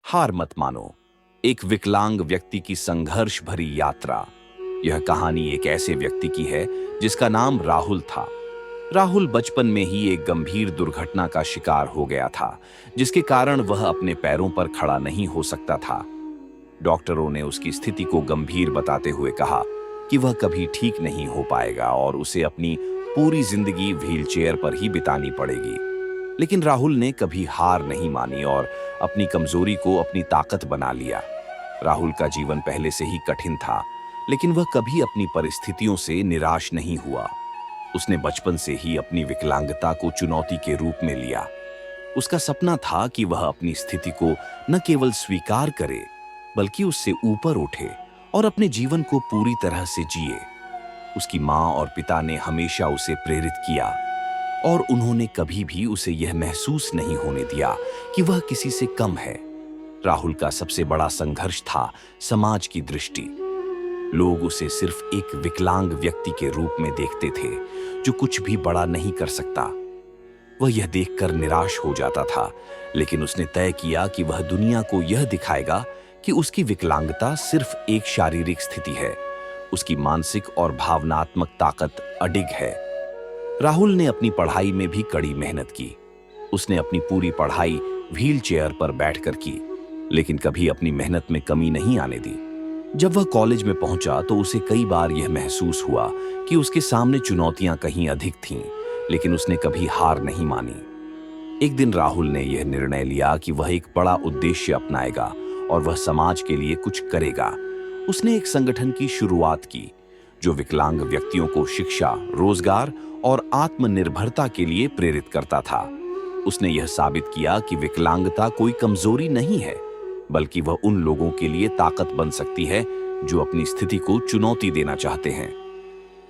हार मत मानो, एक विकलांग व्यक्ति की संघर्ष भरी यात्रा। यह कहानी एक ऐसे व्यक्ति की है जिसका नाम राहुल था। राहुल बचपन में ही एक गंभीर दुर्घटना का शिकार हो गया था, जिसके कारण वह अपने पैरों पर खड़ा नहीं हो सकता था। डॉक्टरों ने उसकी स्थिति को गंभीर बताते हुए कहा कि वह कभी ठीक नहीं हो पाएगा और उसे अपनी पूरी जिंदगी व्हीलचेयर पर ही बितानी पड़ेगी। लेकिन राहुल ने कभी हार नहीं मानी और अपनी कमजोरी को अपनी ताकत बना लिया। राहुल का जीवन पहले से ही कठिन था, लेकिन वह कभी अपनी परिस्थितियों से निराश नहीं हुआ। उसने बचपन से ही अपनी विकलांगता को चुनौती के रूप में लिया। उसका सपना था कि वह अपनी स्थिति को न केवल स्वीकार करे, बल्कि उससे ऊपर उठे और अपने जीवन को पूरी तरह से जिए। उसकी माँ और पिता ने हमेशा उसे प्रेरित किया और उन्होंने कभी भी उसे यह महसूस नहीं होने दिया कि वह किसी से कम है। राहुल का सबसे बड़ा संघर्ष था समाज की दृष्टि। लोग उसे सिर्फ एक विकलांग व्यक्ति के रूप में देखते थे, जो कुछ भी बड़ा नहीं कर सकता। वह यह देखकर निराश हो जाता था, लेकिन उसने तय किया कि वह दुनिया को यह दिखाएगा कि उसकी विकलांगता सिर्फ एक शारीरिक स्थिति है, उसकी मानसिक और भावनात्मक ताकत अडिग है। राहुल ने अपनी पढ़ाई में भी कड़ी मेहनत की। उसने अपनी पूरी पढ़ाई व्हीलचेयर पर बैठकर की, लेकिन कभी अपनी मेहनत में कमी नहीं आने दी। जब वह कॉलेज में पहुंचा तो उसे कई बार यह महसूस हुआ कि उसके सामने चुनौतियां कहीं अधिक थीं, लेकिन उसने कभी हार नहीं मानी। एक दिन राहुल ने यह निर्णय लिया कि वह एक बड़ा उद्देश्य अपनाएगा और वह समाज के लिए कुछ करेगा। उसने एक संगठन की शुरुआत की जो विकलांग व्यक्तियों को शिक्षा, रोजगार और आत्मनिर्भरता के लिए प्रेरित करता था। उसने यह साबित किया कि विकलांगता कोई कमजोरी नहीं है, बल्कि वह उन लोगों के लिए ताकत बन सकती है जो अपनी स्थिति को चुनौती देना चाहते हैं।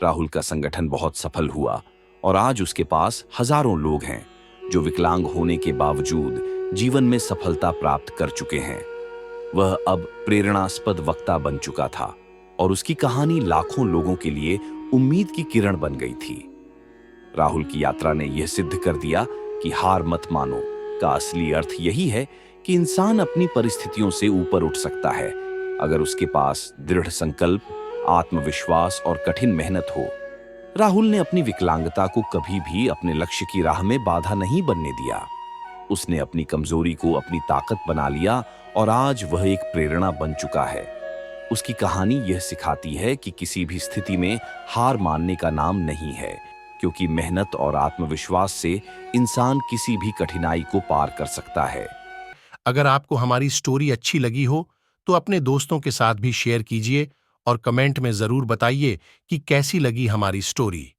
राहुल का संगठन बहुत सफल हुआ और आज उसके पास हजारों लोग हैं जो विकलांग होने के बावजूद जीवन में सफलता प्राप्त कर चुके हैं। वह अब प्रेरणास्पद वक्ता बन चुका था और उसकी कहानी लाखों लोगों के लिए उम्मीद की किरण बन गई थी। राहुल की यात्रा ने यह सिद्ध कर दिया कि हार मत मानो का असली अर्थ यही है कि इंसान अपनी परिस्थितियों से ऊपर उठ सकता है, अगर उसके पास दृढ़ संकल्प, आत्मविश्वास और कठिन मेहनत हो। राहुल ने अपनी विकलांगता को कभी भी अपने लक्ष्य की राह में बाधा नहीं बनने दिया। उसने अपनी कमजोरी को अपनी ताकत बना लिया और आज वह एक प्रेरणा बन चुका है। उसकी कहानी यह सिखाती है कि किसी भी स्थिति में हार मानने का नाम नहीं है, क्योंकि मेहनत और आत्मविश्वास से इंसान किसी भी कठिनाई को पार कर सकता है। अगर आपको हमारी स्टोरी अच्छी लगी हो तो अपने दोस्तों के साथ भी शेयर कीजिए और कमेंट में जरूर बताइए कि कैसी लगी हमारी स्टोरी।